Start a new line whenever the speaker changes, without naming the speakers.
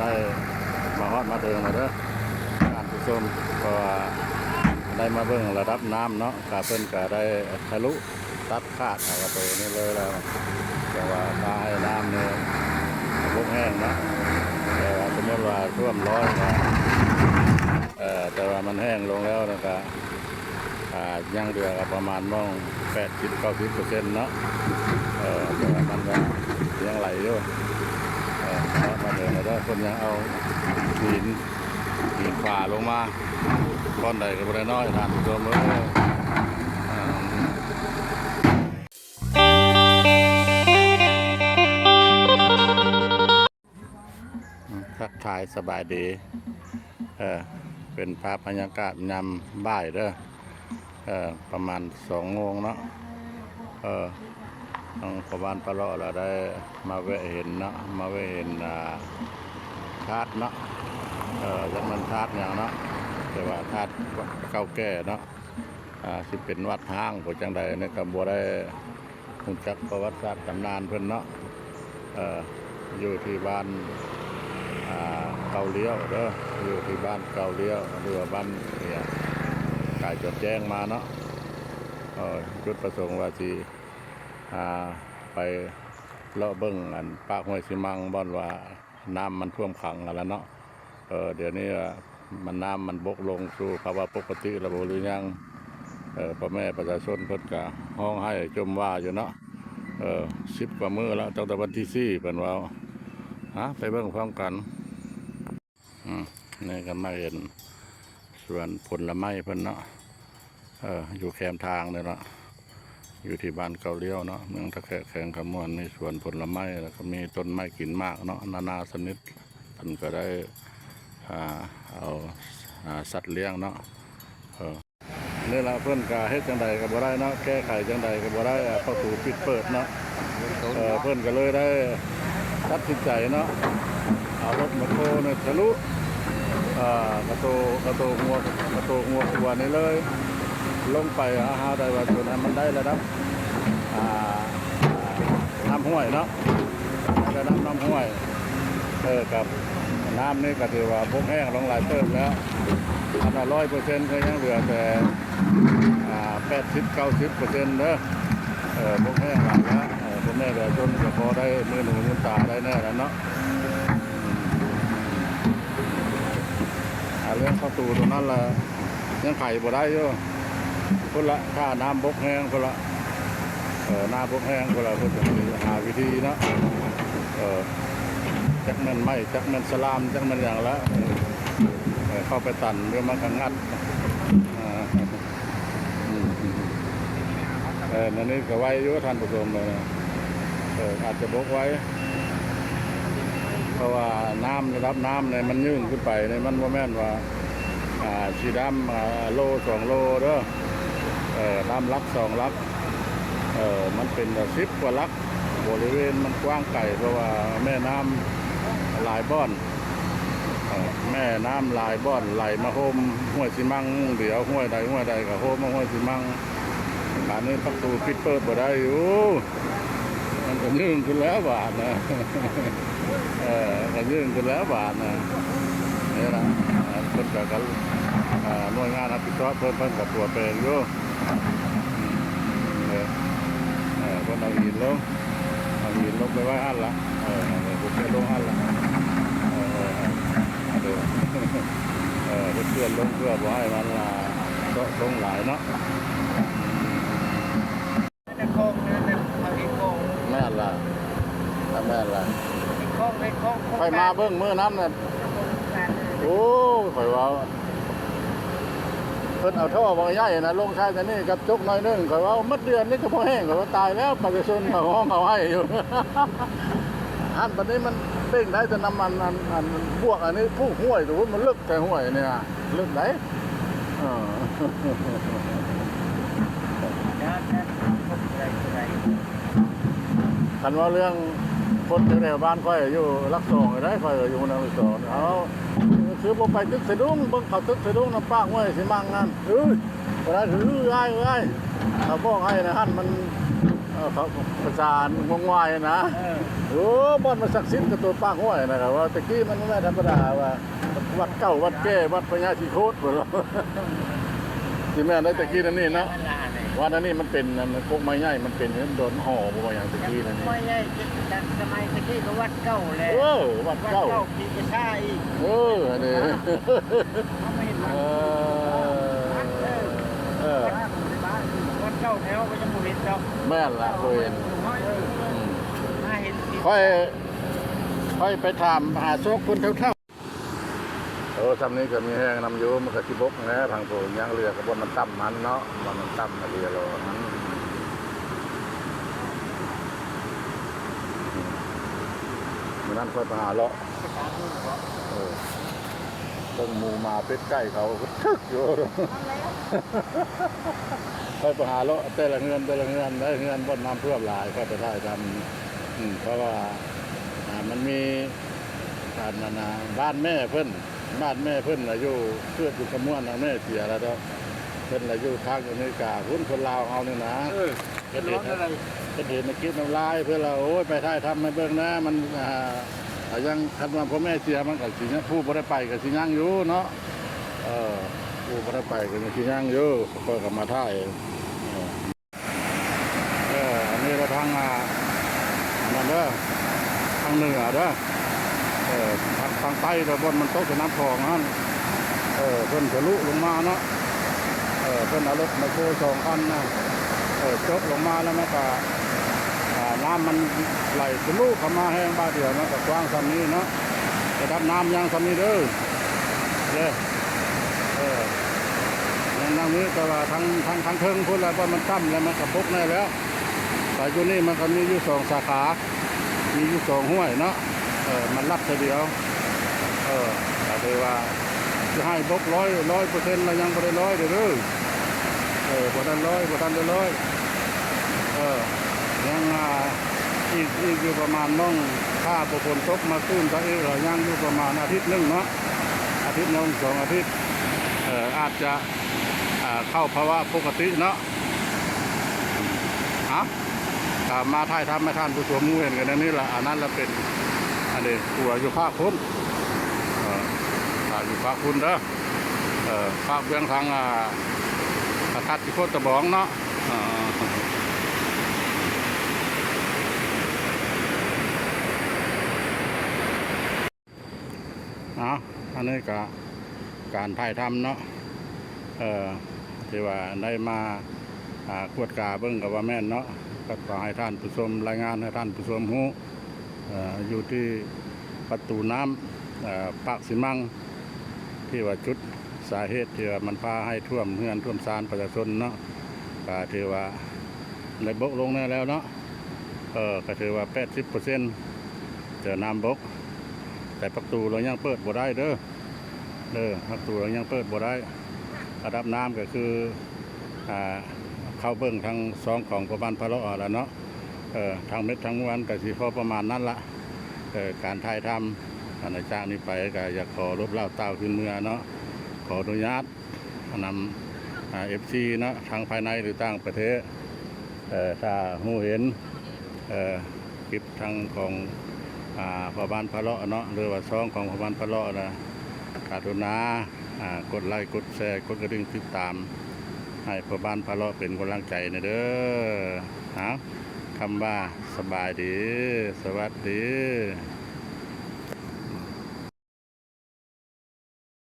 ได้มาฮอดมาถึงแล้วเด้อการผู้ชมก็ได้มาเบิ่งระดับน้ำเนาะกาเพิ่นก็ได้ทะลุตัดขาดประตูนี่เลยแล้วแต่ว่าถ้าให้น้ำเนี่ยบกแห้งนะแต่ว่าสมมติว่าท่วมร้อยนะแต่ว่ามันแห้งลงแล้วนะครับยังเหลือประมาณมอง80-90%เนาะแต่ว่ามันก็ยังไหลอยู่มาเดินแล้วคนยังเอาหินฝ่าลงมาก้อนใดก็บ่ได้น้อยทานผู้ชมทักทายสบายดีเป็นภาพบรรยากาศยามบ่ายเด้อประมาณ2 โมงเนาะทางชาวบ้านปะเลาะเราได้มาแวะเห็นเนาะมาแวะเห็นธาตุเนาะแล้วมันธาตุอย่างเนาะแต่ว่าธาตุเก่าแก่เนาะสิเป็นวัดห้างผู้จังใดเนี่ยก็บ่ได้รู้จักประวัติศาสตร์ตำนานเพิ่นเนาะอยู่ที่บ้านเกาเลี้ยวเด้ออยู่ที่บ้านเกาเลี้ยวหรือว่าบ้านเนี่ยกายจดแจ้งมาเนาะจุดประสงค์ว่าสิไปเลาะเบิ้งอันปากห้วยสิมังบ่อนว่าน้ำมันท่วมขังอะไรเนาะเดี๋ยวนี้น้ำมันบกลงสู่ภาวะปกติระบบหรือยังพ่อแม่ประชาชนเพิ่นก็ห้องให้จมว่าอยู่เนาะ10 กว่ามื้อแล้วตั้งแต่วันที่4เป็นว่าไปเบิ่งพร้อมกันนี่ก็มาเห็นสวนผลไม้เพิ่นเนาะอยู่แคมทางเลยเนาะอยู่ที่บ้านเกาเลี้ยวเนาะเมืองตะแคแขงขมวนในสวนผลไม้แล้วก็มีต้นไม้กินมากเนาะนานาชนิดท่านก็ได้เอาสัตว์เลี้ยงเนาะนี่ละเพื่อนกาเฮ็ดจังใดก็บ่ได้เนาะแก้ไขจังใดก็บ่ได้ประตูปิดเปิดเนาะเพื่อนก็เลยได้ตัดสินใจเนาะเอารถมาโคเนี่ยทะลุกระโตงัวตัวนี้เลยลงไปหาได้ว่าส่วนนั้นมันได้ระดับน้ำห้วยเนาะระดับน้ำห้วยกับน้ำนี่ก็ถือว่าพกแห้งลงหลายเติมแล้วอันละ100%ก็ยังเหลือแต่80-90%เด้อพกแห้งหลายแล้วพวกแม่เดี๋ยวจนจะพอได้มือหนูมือตาได้แน่แล้วเนาะเรื่องประตูตรงนั้นละยังไข่บ่ได้อยู่คนละค่าน้ำบกแห้งคนละน้ำบกแห้งคนละคนจะหาวิธีเนาะจักมันไม่จักมันสลามจักมันอย่างละเข้าไปตันเรื่องมันงัดนั่นนี่ก็ไว้อยู่ท่านผู้ชมเลยอาจจะบกไว้เพราะว่าน้ำระดับน้ำเนี่ยมันยื่นขึ้นไปเนี่ยมันโมแม่นว่าชีดำโล2 โลเด้อน้ำลัก2 ลักมันเป็น10 กว่าลักบริเวณมันกว้างไกลเพราะว่าแม่น้ำหลายบ่อนแม่น้ำหลายบ่อนไหลมาโฮมห้วยสิมังเดี๋ยวห้วยใดกับโฮมมาห้วยสิมังอันนี้ประตูปิดเปิดบ่ได้อยู่มันก็ยื่นขึ้นแล้วบาทนะก็ยื่นขึ้นแล้วบาทนะนี่นะเพิ่นกับหน่วยงานรับผิดชอบเพิ่นกับตัวเป็นอยู่เพิ่นเอาหินลงไปไว้หั่นละผมจะลงหั่นละเพื่อนลงเพื่อบ่ให้มันลงหลายเนาะแม่ละไปมาเบิ้งมือน้ำเนี่ยโอ้ข่อยว่าเพิ่นเอาท่อบางใหญ่นะลงชายแต่นี่กับจกน้อยนึงข่อยว่ามัดเดือนนี่ก็พอแห้งข่อยว่าตายแล้วประชาชนเขาห้องเขาให้อยู่อันนี้มันเป้งได้จะน้ำมันพวกอันนี้ผู้ห้วยถูมันลึกแต่ห้วยเนี่ยลึกไหนคันว่าเรื่องคนในบ้านค่อยอยู่รักสองได้ค่อยอยู่ในรักสองคือพอไปตึกสะดุ้งเบิ่งเขาตึกสะดุ้งน้ำป้าห้วยสิมังนั่นเวลาถือไอ้เขาบอกให้นะฮั่นมัน เขาประจานงงวายนะ โอ้บ่อนมันศักดิ์สิทธิ์กับตัวป้าห้วยนะครับว่าตะกี้มันไม่ธรรมดาว่าวัดเก่าวัดแก้วัดพญาธิโคตรบ่ล่ะที่แม่นได้ตะกี้นั่นนี่เนาะวัดนั้นนี่มันเป็นพวกไม้ใหญ่มันเป็นโดนห่อบ่ว่าอย่างตะกี้นั่นนี่
ไม่ใช่จากสมัยตะกี้ก็วัดเก่าเลย
วัดเก่า
ปีกระชาอีก
อันนี้
เขาไม่เห็นวัดเก่าแถวก็ยังไม่เห็นเจ้า
แม่นล่ะเคยเห็น
ถ้าเห็น
ค่อยไปถามหาโชคคนเท่าๆทำนี้ก็มีแห้งนำอยู่มันก็สิบกนะทางโผล่ย่างเรือกระบวนน้ำตั้มมันเนาะบนน้ำตั้มมาเรือเรานั้นมันนั่นค่อยไปหาเลาะต้องหมูมาเป็ดไก่เขาทึกอยู่ค่อยไปหาเลาะแต่ละเงินได้เงินบนน้ำท่วมหลายค่อยไปได้ทำเพราะว่ามันมีบ้านแม่เพิ่นอายุเพื่อนอยู่ขมวนนะแม่เสียแล้วเนาะเพิ่นอายุทางอเมริกาหุ้นคนลาวเอาเนี่ยนะเป็นเหตุในคลิปน้ำลายเพื่อเราโอ้ยไปถ่ายทำให้เบิ่งนะมันยังคันว่าพ่อแม่เสียมันกับสิเนี่ยผู้บ่ได้ไปกับสิย่างอยู่เนาะผู้บ่ได้ไปกับสิย่างอยู่ก็กลับมาถ่ายอันนี้เราทางนั่นเด้อทางเหนือเด้อทางใต้ตะบนมันตกเป็นน้ำคลองนั่นเพิ่นทะลุลงมาเนาะเพิ่นเอารถมาโชว์2 คันนะจบลงมาแล้วมันก็น้ำมันไหลทะลุเข้ามาแห้งบ้าเดียวมันก็กว้างซ้ำนี้เนาะระดับน้ำยังซ้ำนี้เด้อยังน้ำนี้แต่ว่าทางเทิงพุ่นแล้วว่ามันต่ำแล้วมันกระปุกแน่แล้วแต่อยู่นี่มันก็มีอยู่2 สาขามีอยู่2 ห้วยเนาะมันรับทีเดียวแต่เลยว่าจะให้บก100%แล้วยังบ่ได้100เด้อบ่ทัน100บ่ทันได้100ยังอีกอยู่ประมาณน้องค่าฝนตกมาขึ้นก็ยังอยู่ประมาณอาทิตย์นึงเนาะอาทิตย์นึง2 อาทิตย์อาจจะเข้าภาวะปกติเนาะมาถ่ายทำให้ท่านผู้ชมเห็นกันนี่แหละอันนั้นละเป็นอันนี้ตัวอยู่ภาคคุณอยู่ภาคคุณเด้อภาคเบื้องทางพระธาตุที่โคตรตะบองเนาะอันนี้ก็การถ่ายทำเนาะที่ว่าได้มาขวดกาเบิ้งกับว่าแม่นเนาะก็ขอให้ท่านผู้ชมรายงานให้ท่านผู้ชมรู้อยู่ที่ประตูน้ำปากสิมังที่ว่าจุดสาเหตุที่ว่ามันพาให้ท่วมเฮือนท่วมซานประชาชนเนาะก็ถือว่าในบกลงได้แล้วเนาะก็ถือว่า 80% เจอน้ำบกแต่ประตูเรายังเปิดบ่ได้เด้อประตูเรายังเปิดบ่ได้ระดับน้ำก็คือเข้าเบิ้งทาง2 ของประมาณพะเลาะแล้วเนาะทางเม็ดทางมวลก็สิพอประมาณนั้นละการถ่ายทำอันจากนี้ไปก็อยากขอรบเล่าเต้าขึ้นเมื่อเนาะขออนุญาตนำFC เนาะทางภายในหรือต่างประเทศถ้าหูเห็นคลิปทางของพระบานพะเลาะเนาะหรือว่า2 ของพระบานพะเลาะนะกรุณากดไลค์กดแชร์กดกระดิ่งติดตามให้พระบานพะเลาะเป็นกำลังใจนะเด้อคำว่าสบายดีสวัสดี